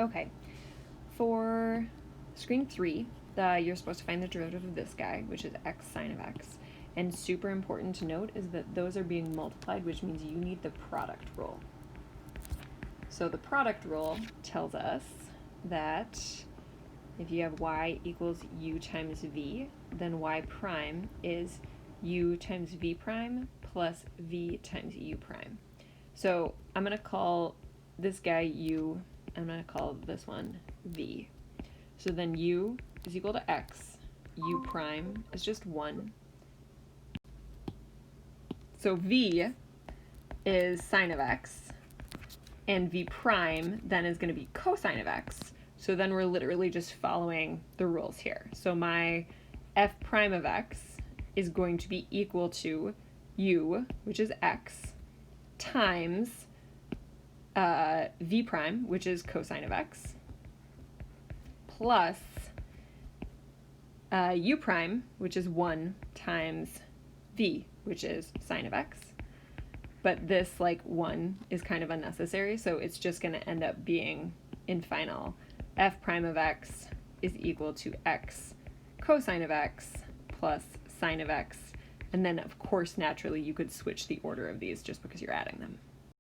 Okay, for screen 3, you're supposed to find the derivative of this guy, which is x sine of x. And super important to note is that those are being multiplied, which means you need the product rule. So the product rule tells us that if you have y equals u times v, then y prime is u times v prime plus v times u prime. So I'm going to call this guy u, I'm going to call this one v. So then u is equal to x, u prime is just 1. So v is sine of x, and v prime then is going to be cosine of x. So then we're literally just following the rules here. So my f prime of x is going to be equal to u, which is x, times v prime, which is cosine of x, plus u prime, which is 1 times v, which is sine of x. But this 1 is kind of unnecessary, so it's just going to end up being, in final, f prime of x is equal to x cosine of x plus sine of x. And then, of course, naturally, you could switch the order of these just because you're adding them.